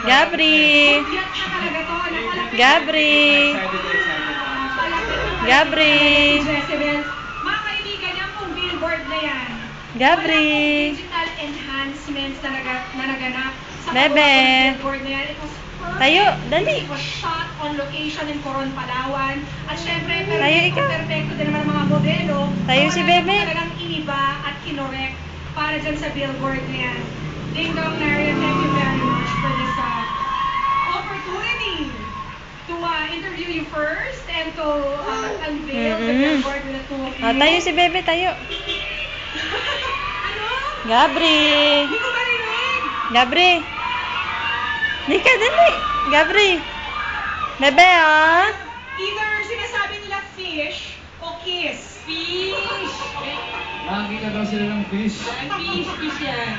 Gabri! Gabri! Gabri! Mga kaibigan, yan pong billboard na yan. Gabri! Digital enhancements na naganap sa Bebe! billboard na yan. It was perfect. Tayo, dali. It was shot on location in Coron, Palawan. At syempre, Tayo, ikaw. perfecto din naman ang mga modelo. Tayo si Bebe. Talagang iniba at kinorek para dyan sa billboard na yan. Ding Dong Marian, thank you very much for this opportunity to interview you first and to unveil the billboard with the two of you. Tayo si Bebe, tayo. Ano? Gabri! Hindi ko marinig. Gabri! Di ka, dali! Gabri! Bebe, ah! Either sinasabi nila fish o kiss. Fish! Nakakita daw sila ng fish. Fish yan.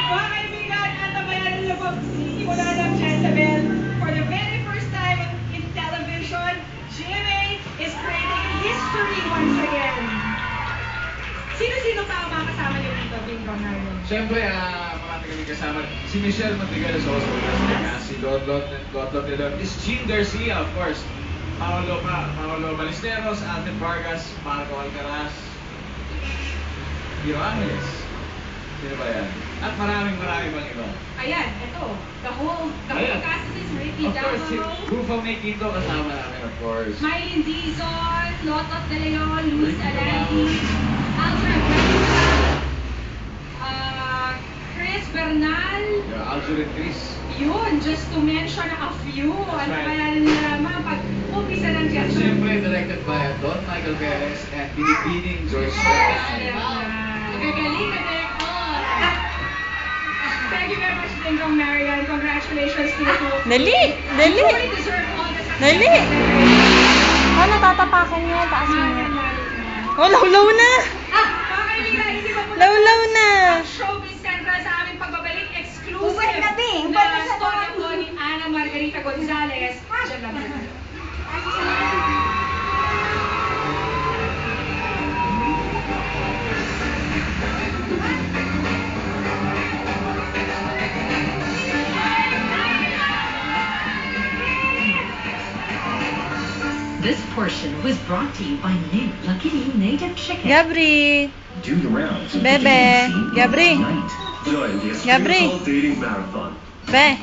Mga kaibigan, at tabayan nila po simula ng Jezebel. For the very first time in television, GMA is creating history once again. Sino-sino pa ang mga kasama niyo dito, Bing Dong Marian? Siyempre, marami kami kasama. Si Michelle Matigalos also with us. Si Godlot Nilon. Is Jean Garcia, of course. Paolo Ballesteros, Alten Vargas, Marco Alcaraz, Hiro Angeles. Sino ba yan? At maraming pang iba. Ayan, ito. The whole cast is written Of down course, si below. Rufo May Quinto kasama namin, of course. Mylene Dizon, Lotot De Leon, Luis Alani, Alfred Bernal, Chris Bernal. Yeah, Aljo and Chris. Yun, just to mention a few. That's Ano right. kaya nila naman pag umpisa ng At Jezebel. siyempre, directed by Don Michael Perez and binibining George Stephenson. Nagagaling na director. Thank you very much, Ding Dong Marian. Congratulations to you. Dali! Dali! You really deserve all the success. Dali! Oh, natatapakan niya. Taas mo. Oh, lawlaw na! Mga kaibigan, hindi ba po Lawlaw na! ang Showbiz Central sa aming pagbabalik exclusive Ubay na, Bing. na Ubay na sa storya dami. po ni Ana Margarita Gonzalez. Diyan lang po. This portion was brought to you by new Lucky Me Native Chicken. Gabri! Do the rounds of Bebe, the dating scene Gabri. tonight. Join the Gabri. Espiritual Dating Marathon. Be!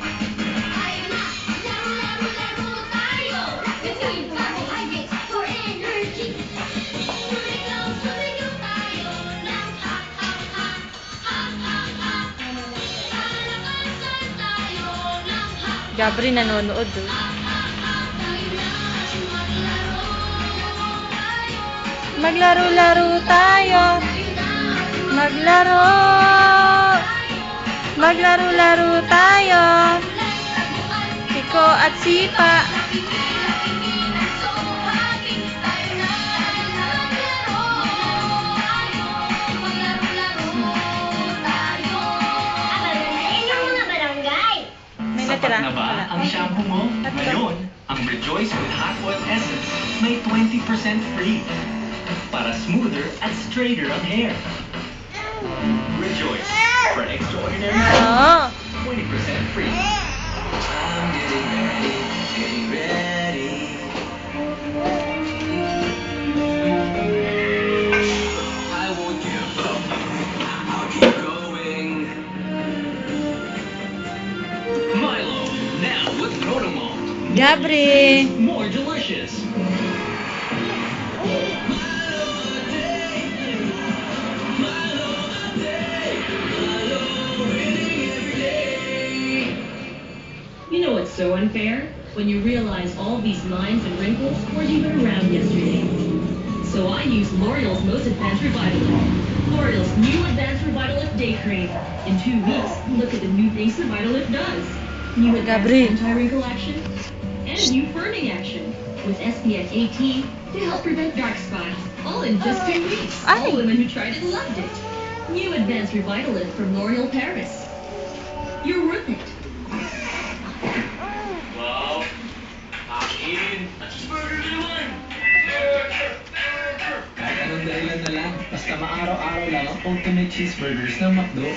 Gabri nanonood. Maglaro-laro tayo. Maglaro. Maglaro-laro tayo. Piko at sipa. May natira. Sapat na ba Wala. ang shampoo mo? Ngayon, ang Rejoice with Hot Oil Essence may 20% free para smoother and straighter ang hair. Rejoice for extraordinary Oo. 20% free. I'm getting ready. I won't give up. I'll keep going. Milo, now with Protomalt. Gabri. More delicious. You know what's so unfair? When you realize all these lines and wrinkles weren't even around yesterday. So I use L'Oreal's most advanced Revitalift. L'Oreal's new advanced Revitalift Day Cream. In 2 weeks, look at the new things Revitalift does. New advanced Gabri. anti-wrinkle action and new firming action with SPF 18 to help prevent dark spots. All in just 2 weeks. Ay. All women who tried it loved it. New advanced Revitalift from L'Oreal Paris. You're worth it. Wow! Akin! Cheeseburger naman! Kahit anong dahilan na lang, basta maaraw-araw lang ang ultimate cheeseburgers ng McDo.